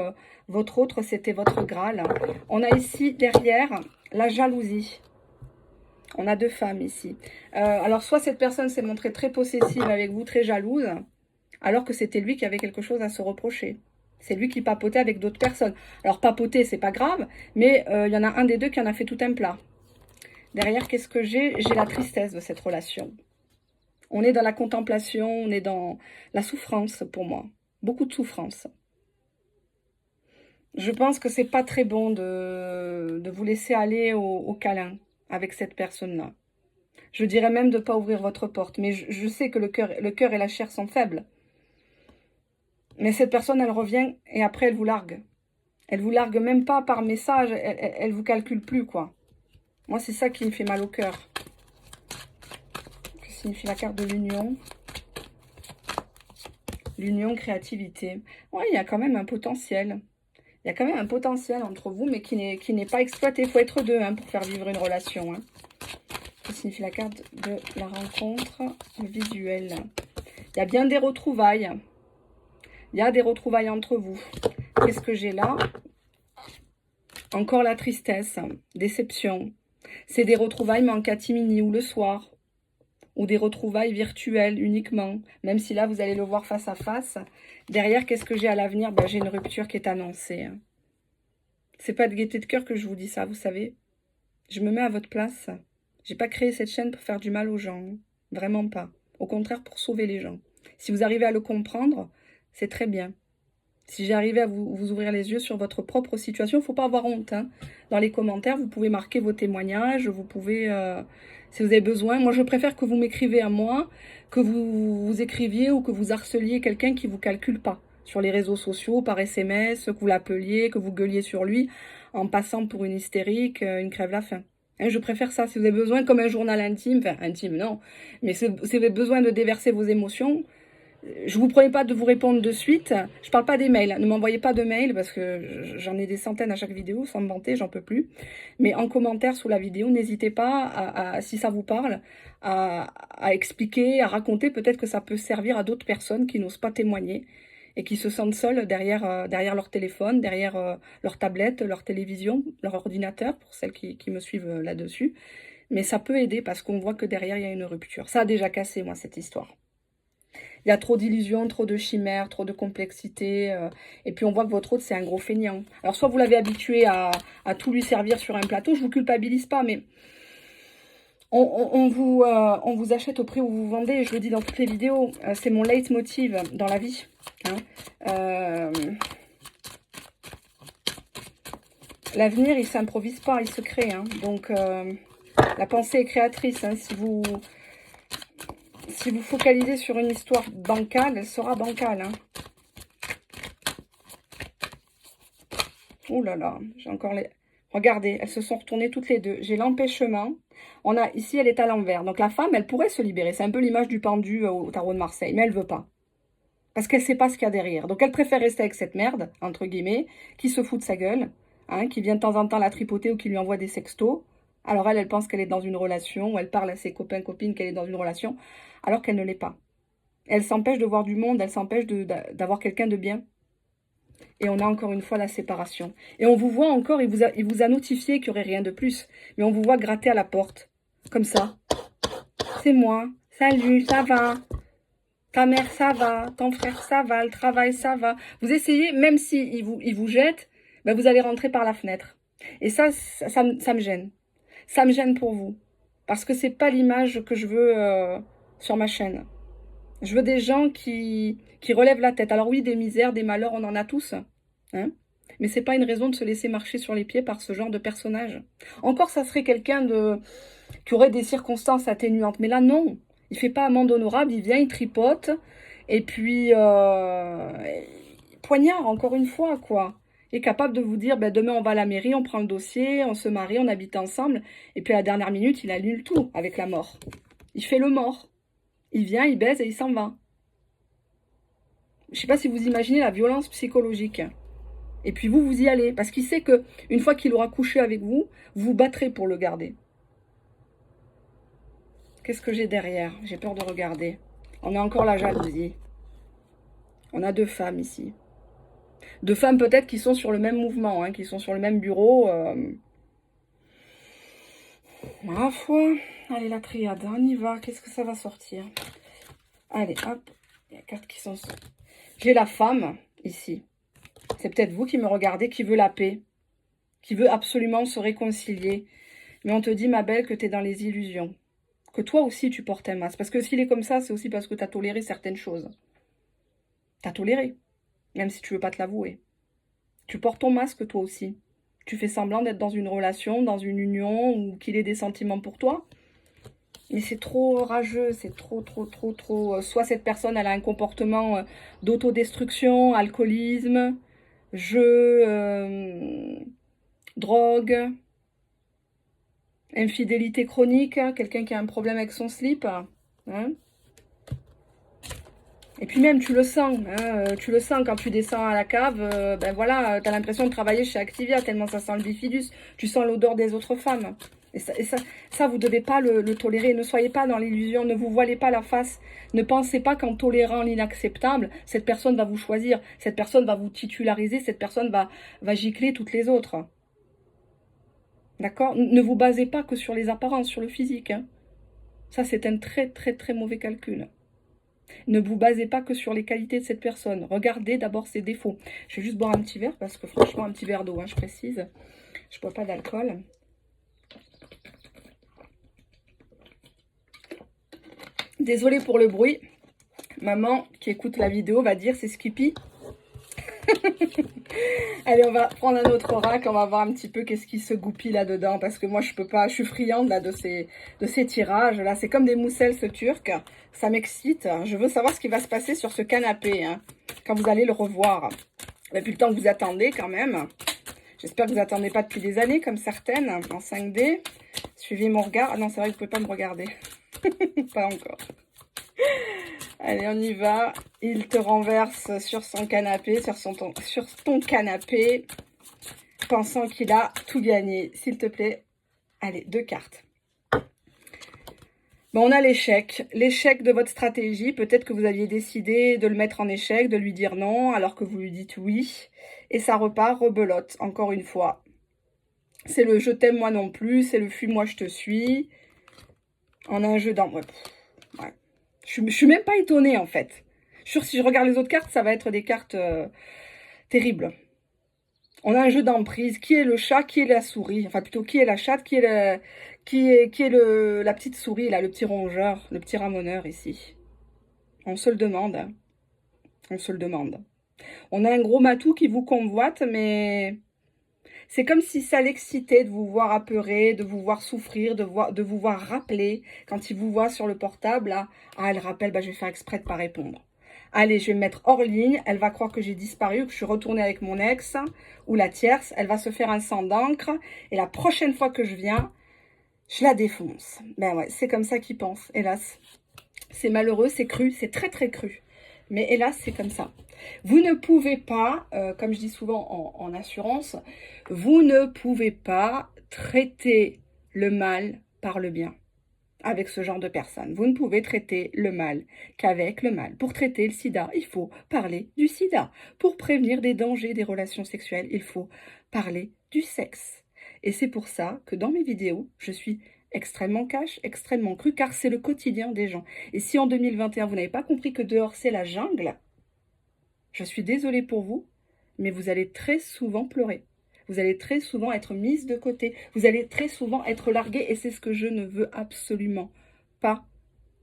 votre autre, c'était votre Graal. On a ici, derrière, la jalousie. On a deux femmes ici. Alors, soit cette personne s'est montrée très possessive avec vous, très jalouse, alors que c'était lui qui avait quelque chose à se reprocher. C'est lui qui papotait avec d'autres personnes. Alors, papoter, c'est pas grave, mais il y en a un des deux qui en a fait tout un plat. Derrière, qu'est-ce que j'ai? J'ai la tristesse de cette relation. On est dans la contemplation, on est dans la souffrance pour moi. Beaucoup de souffrance. Je pense que c'est pas très bon de vous laisser aller au câlin avec cette personne-là. Je dirais même de ne pas ouvrir votre porte. Mais je sais que le cœur et la chair sont faibles. Mais cette personne, elle revient et après, elle vous largue. Elle vous largue même pas par message. Elle vous calcule plus, quoi. Moi, c'est ça qui me fait mal au cœur. Que signifie la carte de l'union? L'union, créativité. Ouais, il y a quand même un potentiel. Il y a quand même un potentiel entre vous, mais qui n'est pas exploité. Il faut être deux pour faire vivre une relation. Que signifie la carte de la rencontre visuelle? Il y a bien des retrouvailles. Il y a des retrouvailles entre vous. Qu'est-ce que j'ai là? Encore la tristesse, déception. C'est des retrouvailles, mais en catimini ou le soir. Ou des retrouvailles virtuelles uniquement. Même si là, vous allez le voir face à face. Derrière, qu'est-ce que j'ai à l'avenir? J'ai une rupture qui est annoncée. C'est pas de gaieté de cœur que je vous dis ça, vous savez. Je me mets à votre place. J'ai pas créé cette chaîne pour faire du mal aux gens. Vraiment pas. Au contraire, pour sauver les gens. Si vous arrivez à le comprendre, c'est très bien. Si j'arrivais à vous ouvrir les yeux sur votre propre situation, il ne faut pas avoir honte. Dans les commentaires, vous pouvez marquer vos témoignages, vous pouvez, si vous avez besoin. Moi, je préfère que vous m'écrivez à moi, que vous écriviez ou que vous harceliez quelqu'un qui ne vous calcule pas sur les réseaux sociaux, par SMS, que vous l'appeliez, que vous gueuliez sur lui en passant pour une hystérique, une crève-la-faim. Je préfère ça. Si vous avez besoin, comme un journal intime, enfin intime, non, mais si vous avez besoin de déverser vos émotions, je ne vous promets pas de vous répondre de suite. Je ne parle pas des mails. Ne m'envoyez pas de mails parce que j'en ai des centaines à chaque vidéo, sans me vanter, j'en peux plus. Mais en commentaire sous la vidéo, n'hésitez pas, si ça vous parle, à expliquer, à raconter. Peut-être que ça peut servir à d'autres personnes qui n'osent pas témoigner et qui se sentent seules derrière leur téléphone, derrière leur tablette, leur télévision, leur ordinateur, pour celles qui me suivent là-dessus. Mais ça peut aider parce qu'on voit que derrière, il y a une rupture. Ça a déjà cassé, moi, cette histoire. Il y a trop d'illusions, trop de chimères, trop de complexité. Et puis on voit que votre hôte, c'est un gros feignant. Alors soit vous l'avez habitué à tout lui servir sur un plateau, je ne vous culpabilise pas, mais on vous achète au prix où vous vendez. Je le dis dans toutes les vidéos, c'est mon leitmotiv dans la vie. L'avenir, il ne s'improvise pas, il se crée. Donc la pensée est créatrice. Si vous focalisez sur une histoire bancale, elle sera bancale. Oh là là, j'ai encore les... Regardez, elles se sont retournées toutes les deux. J'ai l'empêchement. On a ici, elle est à l'envers. Donc la femme, elle pourrait se libérer. C'est un peu l'image du pendu au tarot de Marseille. Mais elle veut pas. Parce qu'elle sait pas ce qu'il y a derrière. Donc elle préfère rester avec cette merde, entre guillemets, qui se fout de sa gueule, qui vient de temps en temps la tripoter ou qui lui envoie des sextos. Alors elle pense qu'elle est dans une relation, ou elle parle à ses copains, copines qu'elle est dans une relation, alors qu'elle ne l'est pas. Elle s'empêche de voir du monde, elle s'empêche d'avoir quelqu'un de bien. Et on a encore une fois la séparation. Et on vous voit encore, il vous a notifié qu'il n'y aurait rien de plus. Mais on vous voit gratter à la porte. Comme ça. C'est moi. Salut, ça va. Ta mère, ça va. Ton frère, ça va. Le travail, ça va. Vous essayez, même si il vous jette, ben vous allez rentrer par la fenêtre. Et ça me gêne. Ça me gêne pour vous. Parce que c'est pas l'image que je veux sur ma chaîne. Je veux des gens qui relèvent la tête. Alors oui, des misères, des malheurs, on en a tous. Hein, mais c'est pas une raison de se laisser marcher sur les pieds par ce genre de personnage. Encore, ça serait quelqu'un qui aurait des circonstances atténuantes. Mais là, non. Il fait pas amende honorable, il vient, il tripote. Et puis, poignard, encore une fois, quoi. Il est capable de vous dire, ben, demain, on va à la mairie, on prend le dossier, on se marie, on habite ensemble. Et puis, à la dernière minute, il annule tout avec la mort. Il fait le mort. Il vient, il baise et il s'en va. Je ne sais pas si vous imaginez la violence psychologique. Et puis vous, vous y allez. Parce qu'il sait que une fois qu'il aura couché avec vous, vous vous battrez pour le garder. Qu'est-ce que j'ai derrière? J'ai peur de regarder. On a encore la jalousie. On a deux femmes ici. Deux femmes peut-être qui sont sur le même mouvement, hein, qui sont sur le même bureau. Ma foi. Allez, la triade, on y va. Qu'est-ce que ça va sortir? Allez, hop. Il y a cartes qui sont... J'ai la femme, ici. C'est peut-être vous qui me regardez, qui veut la paix. Qui veut absolument se réconcilier. Mais on te dit, ma belle, que tu es dans les illusions. Que toi aussi, tu portes un masque. Parce que s'il est comme ça, c'est aussi parce que tu as toléré certaines choses. Tu as toléré. Même si tu veux pas te l'avouer. Tu portes ton masque, toi aussi. Tu fais semblant d'être dans une relation, dans une union, ou qu'il ait des sentiments pour toi. Mais c'est trop rageux, c'est trop. Soit cette personne, elle a un comportement d'autodestruction, alcoolisme, jeu, drogue, infidélité chronique, quelqu'un qui a un problème avec son slip. Hein. Et puis même, tu le sens, hein, tu le sens quand tu descends à la cave, ben voilà, tu as l'impression de travailler chez Activia, tellement ça sent le bifidus. Tu sens l'odeur des autres femmes. Et ça vous ne devez pas le tolérer. Ne soyez pas dans l'illusion, ne vous voilez pas la face. Ne pensez pas qu'en tolérant l'inacceptable, cette personne va vous choisir, cette personne va vous titulariser, cette personne va gicler toutes les autres. D'accord? Ne vous basez pas que sur les apparences, sur le physique. Hein. Ça, c'est un très mauvais calcul. Ne vous basez pas que sur les qualités de cette personne. Regardez d'abord ses défauts. Je vais juste boire un petit verre parce que franchement, un petit verre d'eau, hein, je précise. Je ne bois pas d'alcool. Désolée pour le bruit. Maman qui écoute la vidéo va dire c'est Skippy. Allez, on va prendre un autre oracle. On va voir un petit peu qu'est-ce qui se goupille là-dedans. Parce que moi, je peux pas. Je suis friande là, de ces tirages. Là, c'est comme des moussels, ce turc. Ça m'excite. Je veux savoir ce qui va se passer sur ce canapé. Hein, quand vous allez le revoir. Depuis le temps que vous attendez quand même. J'espère que vous attendez pas depuis des années comme certaines. En 5D. Suivez mon regard. Ah non, c'est vrai que vous pouvez pas me regarder. Pas encore. Allez, on y va. Il te renverse sur son canapé, sur ton canapé, pensant qu'il a tout gagné. S'il te plaît. Allez, 2 cartes. Bon, on a l'échec. L'échec de votre stratégie. Peut-être que vous aviez décidé de le mettre en échec, de lui dire non, alors que vous lui dites oui. Et ça repart, rebelote, encore une fois. C'est le je t'aime moi non plus, c'est le fuis-moi je te suis. On a un jeu dans... Ouais. Je suis même pas étonnée, en fait. Si je regarde les autres cartes, ça va être des cartes terribles. On a un jeu d'emprise. Qui est le chat? Qui est la souris? Enfin, plutôt, qui est la chatte? Qui est la petite souris, là, le petit rongeur, le petit ramoneur, ici? On se le demande. Hein. On se le demande. On a un gros matou qui vous convoite, mais... C'est comme si ça l'excitait de vous voir apeuré, de vous voir souffrir, de vous voir rappeler. Quand il vous voit sur le portable, là, ah, elle rappelle, bah, je vais faire exprès de ne pas répondre. Allez, je vais me mettre hors ligne. Elle va croire que j'ai disparu, que je suis retournée avec mon ex ou la tierce. Elle va se faire un sang d'encre. Et la prochaine fois que je viens, je la défonce. Ben ouais, c'est comme ça qu'ils pensent, hélas. C'est malheureux, c'est cru, c'est très cru. Mais hélas, c'est comme ça. Vous ne pouvez pas, comme je dis souvent en assurance, vous ne pouvez pas traiter le mal par le bien. avec ce genre de personnes. Vous ne pouvez traiter le mal qu'avec le mal. Pour traiter le sida, il faut parler du sida. Pour prévenir des dangers des relations sexuelles, il faut parler du sexe. Et c'est pour ça que dans mes vidéos, je suis extrêmement cash, extrêmement crue, car c'est le quotidien des gens. Et si en 2021, vous n'avez pas compris que dehors, c'est la jungle, je suis désolée pour vous, mais vous allez très souvent pleurer. Vous allez très souvent être mise de côté. Vous allez très souvent être larguée et c'est ce que je ne veux absolument pas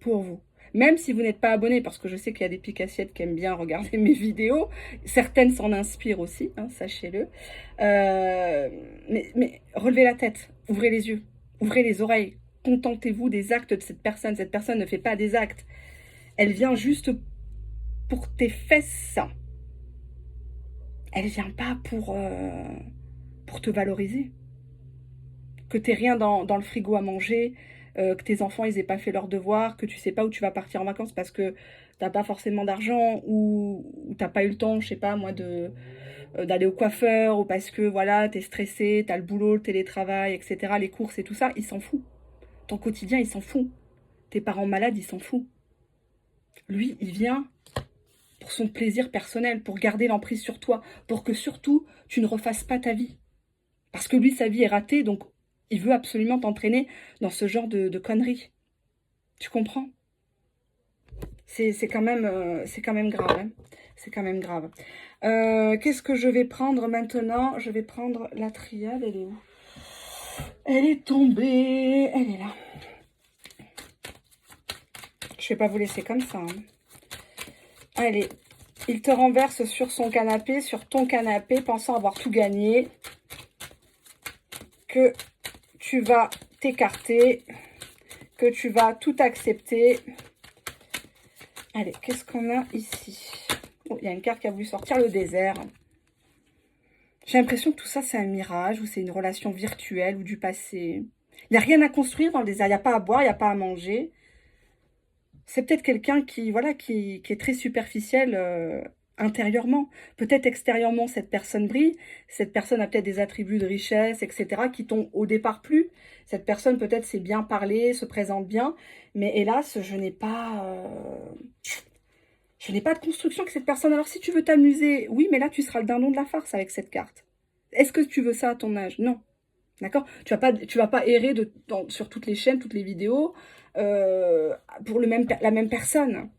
pour vous. Même si vous n'êtes pas abonné, parce que je sais qu'il y a des piques-assiettes qui aiment bien regarder mes vidéos, certaines s'en inspirent aussi, hein, sachez-le. Mais relevez la tête, ouvrez les yeux, ouvrez les oreilles, contentez-vous des actes de cette personne. Cette personne ne fait pas des actes. Elle vient juste pour tes fesses. Elle vient pas pour te valoriser. Que tu n'aies rien dans le frigo à manger, que tes enfants ils aient pas fait leurs devoirs, que tu sais pas où tu vas partir en vacances parce que t'as pas forcément d'argent ou t'as pas eu le temps, je sais pas moi, d'aller au coiffeur ou parce que voilà, t'es stressé, t'as le boulot, le télétravail, etc., les courses et tout ça, il s'en fout. Ton quotidien, il s'en fout. Tes parents malades, il s'en fout. Lui, il vient pour son plaisir personnel, pour garder l'emprise sur toi, pour que surtout, tu ne refasses pas ta vie. Parce que lui, sa vie est ratée, donc il veut absolument t'entraîner dans ce genre de conneries. Tu comprends? C'est quand même grave. Hein, c'est quand même grave. Qu'est-ce que je vais prendre maintenant? Je vais prendre la triade. Elle est où? Elle est tombée. Elle est là. Je vais pas vous laisser comme ça. Hein. Allez. Il te renverse sur son canapé, sur ton canapé, pensant avoir tout gagné. Que tu vas t'écarter. Que tu vas tout accepter. Allez, qu'est-ce qu'on a ici? Oh, il y a une carte qui a voulu sortir, le désert. J'ai l'impression que tout ça, c'est un mirage ou c'est une relation virtuelle ou du passé. Il n'y a rien à construire dans le désert. Il n'y a pas à boire, il n'y a pas à manger. C'est peut-être quelqu'un qui, voilà, qui est très superficiel intérieurement. Peut-être extérieurement, cette personne brille. Cette personne a peut-être des attributs de richesse, etc., qui t'ont au départ plu. Cette personne, peut-être, sait bien parler, se présente bien. Mais hélas, je n'ai pas... Je n'ai pas de construction avec cette personne. Alors, si tu veux t'amuser, oui, mais là, tu seras le dindon de la farce avec cette carte. Est-ce que tu veux ça à ton âge? Non. D'accord? Tu vas pas errer sur toutes les chaînes, toutes les vidéos, pour la même personne,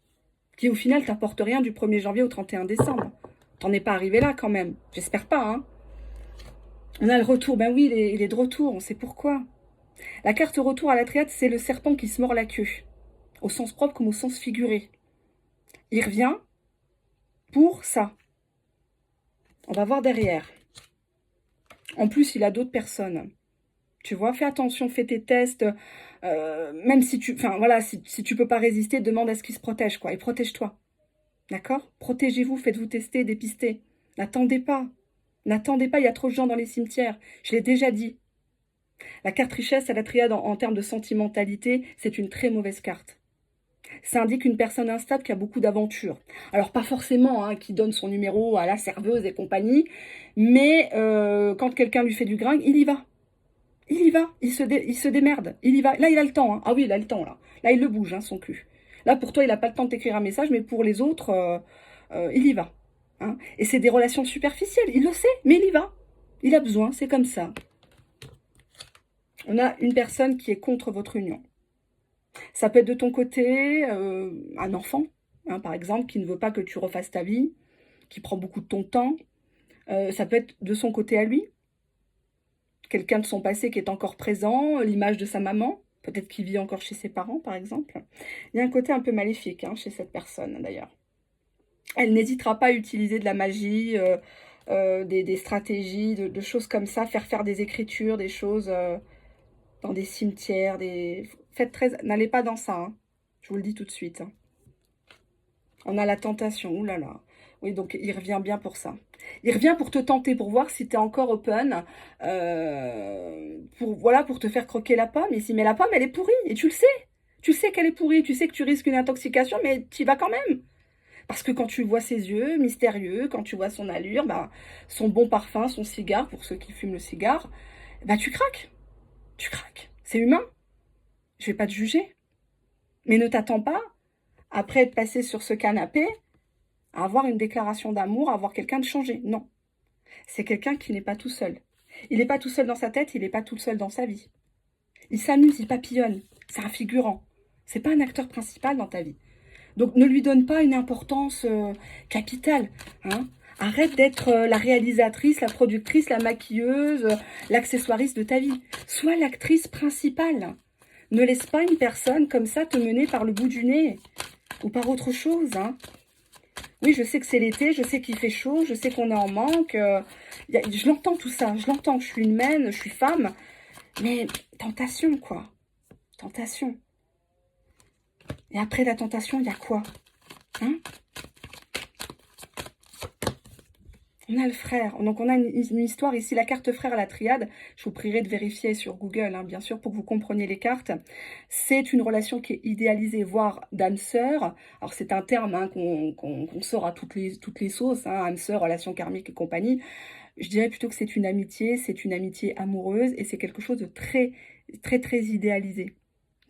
qui au final t'apporte rien du 1er janvier au 31 décembre. T'en es pas arrivé là quand même. J'espère pas, hein. On a le retour. Ben oui, il est de retour. On sait pourquoi. La carte retour à la triade, c'est le serpent qui se mord la queue. Au sens propre comme au sens figuré. Il revient pour ça. On va voir derrière. En plus, il a d'autres personnes. Tu vois, fais attention, fais tes tests. Même si tu... Enfin, voilà, si tu peux pas résister, demande à ce qu'il se protège, quoi. Et protège-toi. D'accord? Protégez-vous, faites-vous tester, dépister. N'attendez pas. N'attendez pas, il y a trop de gens dans les cimetières. Je l'ai déjà dit. La carte richesse à la triade en termes de sentimentalité, c'est une très mauvaise carte. Ça indique une personne instable qui a beaucoup d'aventures. Alors, pas forcément, hein, qui donne son numéro à la serveuse et compagnie, mais quand quelqu'un lui fait du gringue, il y va. Il y va, il se démerde, il y va. Là, il a le temps. Hein. Ah oui, il a le temps, là. Là, il le bouge, hein, son cul. Là, pour toi, il n'a pas le temps de t'écrire un message, mais pour les autres, il y va. Hein. Et c'est des relations superficielles, il le sait, mais il y va. Il a besoin, c'est comme ça. On a une personne qui est contre votre union. Ça peut être de ton côté, un enfant, hein, par exemple, qui ne veut pas que tu refasses ta vie, qui prend beaucoup de ton temps. Ça peut être de son côté à lui. Quelqu'un de son passé qui est encore présent, l'image de sa maman, peut-être qu'il vit encore chez ses parents, par exemple. Il y a un côté un peu maléfique hein, chez cette personne, d'ailleurs. Elle n'hésitera pas à utiliser de la magie, des stratégies, de choses comme ça, faire des écritures, des choses dans des cimetières, Faites très... N'allez pas dans ça, hein. Je vous le dis tout de suite. Hein. On a la tentation, oulala. Oui, donc il revient bien pour ça. Il revient pour te tenter, pour voir si tu es encore open, pour te faire croquer la pomme. Mais la pomme, elle est pourrie, et tu le sais. Tu sais qu'elle est pourrie, tu sais que tu risques une intoxication, mais tu y vas quand même. Parce que quand tu vois ses yeux mystérieux, quand tu vois son allure, bah, son bon parfum, son cigare, pour ceux qui fument le cigare, bah, tu craques. Tu craques. C'est humain. Je vais pas te juger. Mais ne t'attends pas, après être passé sur ce canapé, à avoir une déclaration d'amour, à avoir quelqu'un de changé. Non. C'est quelqu'un qui n'est pas tout seul. Il n'est pas tout seul dans sa tête, il n'est pas tout seul dans sa vie. Il s'amuse, il papillonne. C'est un figurant. C'est pas un acteur principal dans ta vie. Donc ne lui donne pas une importance capitale. Hein. Arrête d'être la réalisatrice, la productrice, la maquilleuse, l'accessoiriste de ta vie. Sois l'actrice principale. Ne laisse pas une personne comme ça te mener par le bout du nez ou par autre chose. Hein. Oui, je sais que c'est l'été, je sais qu'il fait chaud, je sais qu'on est en manque. Je l'entends tout ça, je l'entends. Je suis humaine, je suis femme. Mais tentation, quoi. Tentation. Et après la tentation, il y a quoi? Hein? On a le frère. Donc, on a une histoire ici, la carte frère à la triade. Je vous prierai de vérifier sur Google, hein, bien sûr, pour que vous compreniez les cartes. C'est une relation qui est idéalisée, voire d'âme-sœur. Alors, c'est un terme hein, qu'on sort à toutes les sauces, hein, âme-sœur, relation karmique et compagnie. Je dirais plutôt que c'est une amitié amoureuse et c'est quelque chose de très, très, très idéalisé.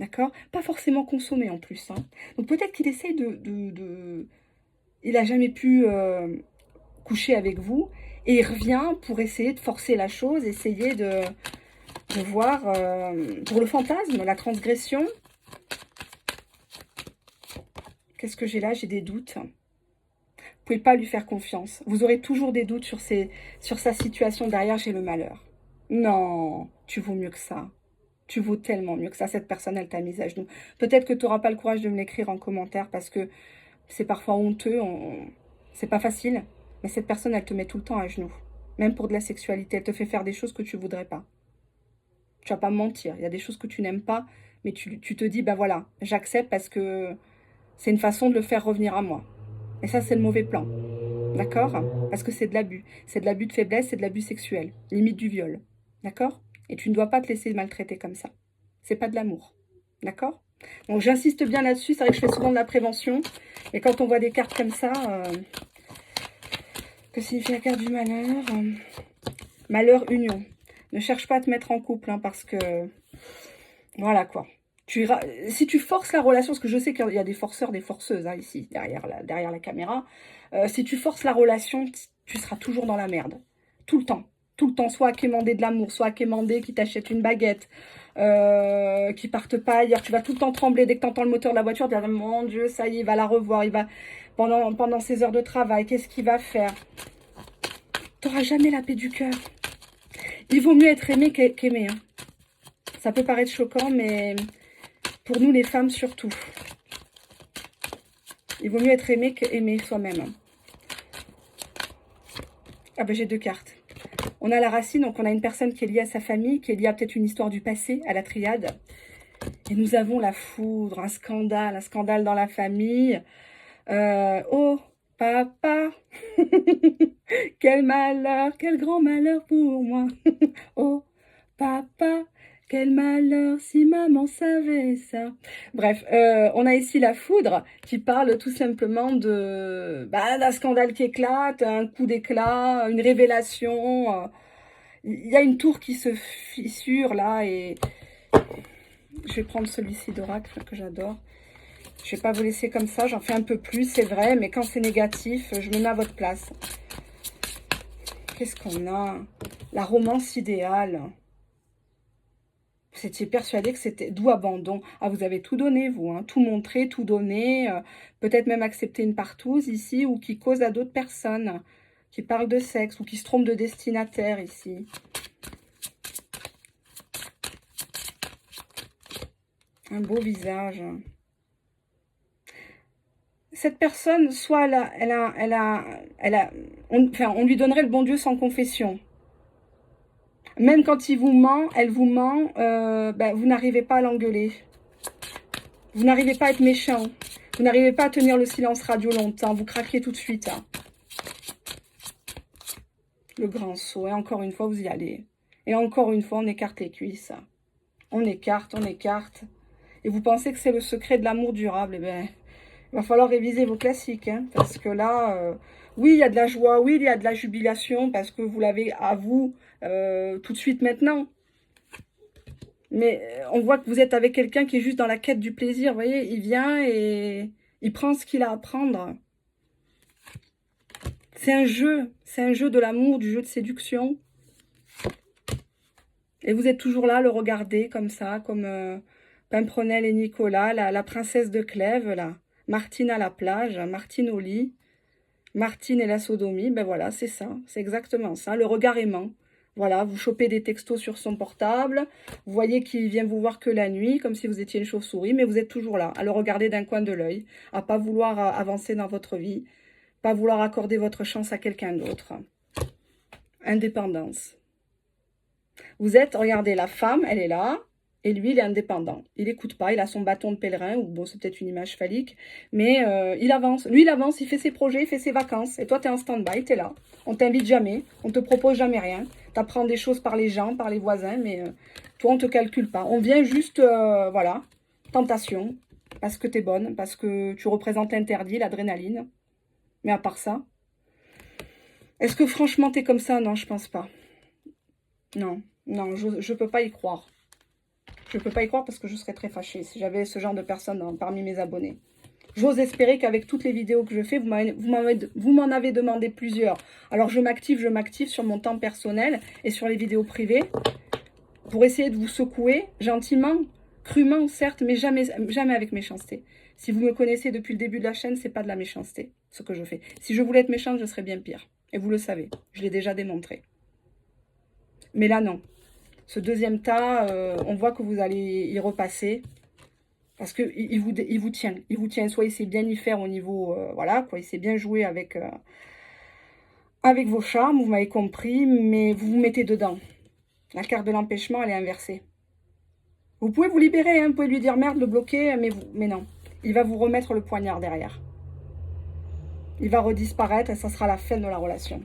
D'accord? Pas forcément consommé en plus. Hein. Donc, peut-être qu'il essaye Il n'a jamais pu... coucher avec vous et il revient pour essayer de forcer la chose, essayer de voir pour le fantasme, la transgression. Qu'est-ce que j'ai là? J'ai des doutes. Vous pouvez pas lui faire confiance. Vous aurez toujours des doutes sur sa situation. Derrière, j'ai le malheur. Non, tu vaux mieux que ça. Tu vaux tellement mieux que ça. Cette personne, elle t'a mise à genoux. Peut-être que tu n'auras pas le courage de me l'écrire en commentaire parce que c'est parfois honteux. C'est pas facile. Mais cette personne, elle te met tout le temps à genoux. Même pour de la sexualité. Elle te fait faire des choses que tu ne voudrais pas. Tu vas pas me mentir. Il y a des choses que tu n'aimes pas. Mais tu te dis, ben voilà, j'accepte parce que c'est une façon de le faire revenir à moi. Et ça, c'est le mauvais plan. D'accord? Parce que c'est de l'abus. C'est de l'abus de faiblesse, c'est de l'abus sexuel. Limite du viol. D'accord? Et tu ne dois pas te laisser maltraiter comme ça. C'est pas de l'amour. D'accord? Donc j'insiste bien là-dessus. C'est vrai que je fais souvent de la prévention. Et quand on voit des cartes comme ça... Que signifie la carte du malheur? Malheur, union. Ne cherche pas à te mettre en couple, hein, parce que... Voilà, quoi. Si tu forces la relation, parce que je sais qu'il y a des forceurs, des forceuses, hein, ici, derrière la caméra. Si tu forces la relation, tu seras toujours dans la merde. Tout le temps. Tout le temps, soit à quémander de l'amour, soit à quémander qui t'achète une baguette, qui partent pas ailleurs. Tu vas tout le temps trembler dès que tu entends le moteur de la voiture. Tu vas dire, mon Dieu, ça y est, il va la revoir. Il va pendant ses heures de travail, qu'est-ce qu'il va faire? Tu n'auras jamais la paix du cœur. Il vaut mieux être aimé qu'aimé. Hein. Ça peut paraître choquant, mais pour nous, les femmes, surtout. Il vaut mieux être aimé qu'aimer soi-même. Ah ben, j'ai deux cartes. On a la racine, donc on a une personne qui est liée à sa famille, qui est liée à peut-être une histoire du passé, à la triade. Et nous avons la foudre, un scandale dans la famille. Oh, papa, quel malheur, quel grand malheur pour moi. Oh, papa, quel malheur si maman savait ça. Bref, on a ici la foudre qui parle tout simplement d'un scandale qui éclate, un coup d'éclat, une révélation. Il y a une tour qui se fissure là et je vais prendre celui-ci d'oracle que j'adore. Je ne vais pas vous laisser comme ça, j'en fais un peu plus, c'est vrai, mais quand c'est négatif, je me mets à votre place. Qu'est-ce qu'on a? La romance idéale. Vous étiez persuadé que c'était d'où abandon. Ah, vous avez tout donné, vous, hein, tout montré, tout donné, peut-être même accepter une partouze ici, ou qui cause à d'autres personnes, qui parlent de sexe, ou qui se trompent de destinataire ici. Un beau visage. Cette personne, soit on lui donnerait le bon Dieu sans confession. Même quand il vous ment, elle vous ment, vous n'arrivez pas à l'engueuler. Vous n'arrivez pas à être méchant. Vous n'arrivez pas à tenir le silence radio longtemps. Vous craquez tout de suite. Hein. Le grand saut. Et encore une fois, vous y allez. Et encore une fois, on écarte les cuisses. On écarte, on écarte. Et vous pensez que c'est le secret de l'amour durable. Eh bien... il va falloir réviser vos classiques, hein, parce que là, oui, il y a de la joie, oui, il y a de la jubilation, parce que vous l'avez à vous tout de suite maintenant. Mais on voit que vous êtes avec quelqu'un qui est juste dans la quête du plaisir, vous voyez, il vient et il prend ce qu'il a à prendre. C'est un jeu de l'amour, du jeu de séduction. Et vous êtes toujours là, le regarder comme ça, comme Pimprenel et Nicolas, la princesse de Clèves, là. Martine à la plage, Martine au lit, Martine et la sodomie, ben voilà, c'est ça, c'est exactement ça, le regard aimant. Voilà, vous chopez des textos sur son portable, vous voyez qu'il vient vous voir que la nuit, comme si vous étiez une chauve-souris, mais vous êtes toujours là, à le regarder d'un coin de l'œil, à pas vouloir avancer dans votre vie, pas vouloir accorder votre chance à quelqu'un d'autre. Indépendance. Vous êtes, regardez, la femme, elle est là, et lui, il est indépendant. Il n'écoute pas, il a son bâton de pèlerin, ou bon, c'est peut-être une image phallique, mais il avance. Lui, il avance, il fait ses projets, il fait ses vacances, et toi, tu es en stand-by, tu es là. On t'invite jamais, on te propose jamais rien. Tu apprends des choses par les gens, par les voisins, mais toi, on te calcule pas. On vient juste, voilà, tentation, parce que tu es bonne, parce que tu représentes l'interdit, l'adrénaline. Mais à part ça, est-ce que franchement, tu es comme ça? Non, je pense pas. Non, non, je peux pas y croire. Je peux pas y croire parce que je serais très fâchée si j'avais ce genre de personnes parmi mes abonnés. J'ose espérer qu'avec toutes les vidéos que je fais, vous m'en avez demandé plusieurs. Alors je m'active sur mon temps personnel et sur les vidéos privées pour essayer de vous secouer gentiment, crûment certes, mais jamais, jamais avec méchanceté. Si vous me connaissez depuis le début de la chaîne, c'est pas de la méchanceté, ce que je fais. Si je voulais être méchante, je serais bien pire. Et vous le savez, je l'ai déjà démontré. Mais là, non. Ce deuxième tas, on voit que vous allez y repasser. Parce qu'il vous tient. Il vous tient. Soit il sait bien y faire au niveau... voilà, quoi. Il sait bien jouer avec vos charmes, vous m'avez compris. Mais vous vous mettez dedans. La carte de l'empêchement, elle est inversée. Vous pouvez vous libérer, hein, vous pouvez lui dire merde, le bloquer, mais non. Il va vous remettre le poignard derrière. Il va redisparaître et ça sera la fin de la relation.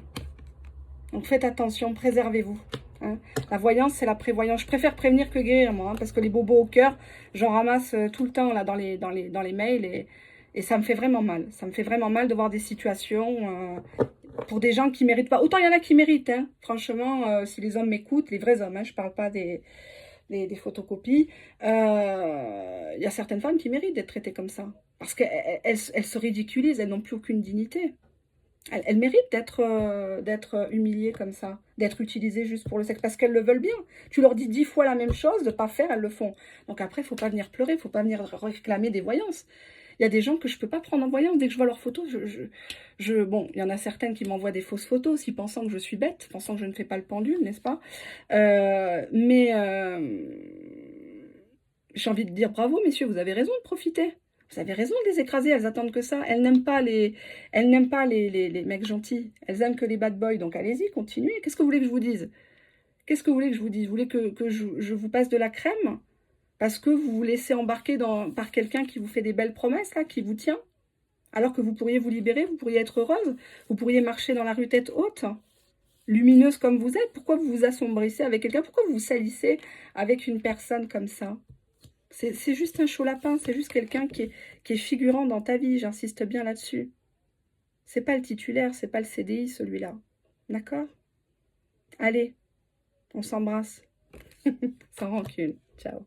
Donc faites attention, préservez-vous. Hein. La voyance, c'est la prévoyance. Je préfère prévenir que guérir, moi, hein, parce que les bobos au cœur, j'en ramasse tout le temps là dans les mails et ça me fait vraiment mal. Ça me fait vraiment mal de voir des situations pour des gens qui méritent pas. Autant il y en a qui méritent, hein. Franchement, si les hommes m'écoutent, les vrais hommes, hein, je parle pas des photocopies, il y a certaines femmes qui méritent d'être traitées comme ça. Parce qu'elles se ridiculisent, elles n'ont plus aucune dignité. Elles méritent d'être humiliées comme ça, d'être utilisées juste pour le sexe, parce qu'elles le veulent bien. Tu leur dis 10 fois la même chose, de ne pas faire, elles le font. Donc après, il ne faut pas venir pleurer, il ne faut pas venir réclamer des voyances. Il y a des gens que je ne peux pas prendre en voyance. Dès que je vois leurs photos, bon, il y en a certaines qui m'envoient des fausses photos, aussi pensant que je suis bête, pensant que je ne fais pas le pendule, n'est-ce pas? J'ai envie de dire bravo, messieurs, vous avez raison de profiter. Vous avez raison de les écraser, elles attendent que ça. Elles n'aiment pas les mecs gentils. Elles aiment que les bad boys. Donc allez-y, continuez. Qu'est-ce que vous voulez que je vous dise? Qu'est-ce que vous voulez que je vous dise? Vous voulez que je vous passe de la crème? Parce que vous vous laissez embarquer par quelqu'un qui vous fait des belles promesses, là, qui vous tient? Alors que vous pourriez vous libérer, vous pourriez être heureuse, vous pourriez marcher dans la rue tête haute, lumineuse comme vous êtes. Pourquoi vous vous assombrissez avec quelqu'un? Pourquoi vous vous salissez avec une personne comme ça? C'est juste un chaud lapin, c'est juste quelqu'un qui est figurant dans ta vie, j'insiste bien là-dessus. C'est pas le titulaire, c'est pas le CDI celui-là. D'accord? Allez, on s'embrasse. Sans rancune. Ciao.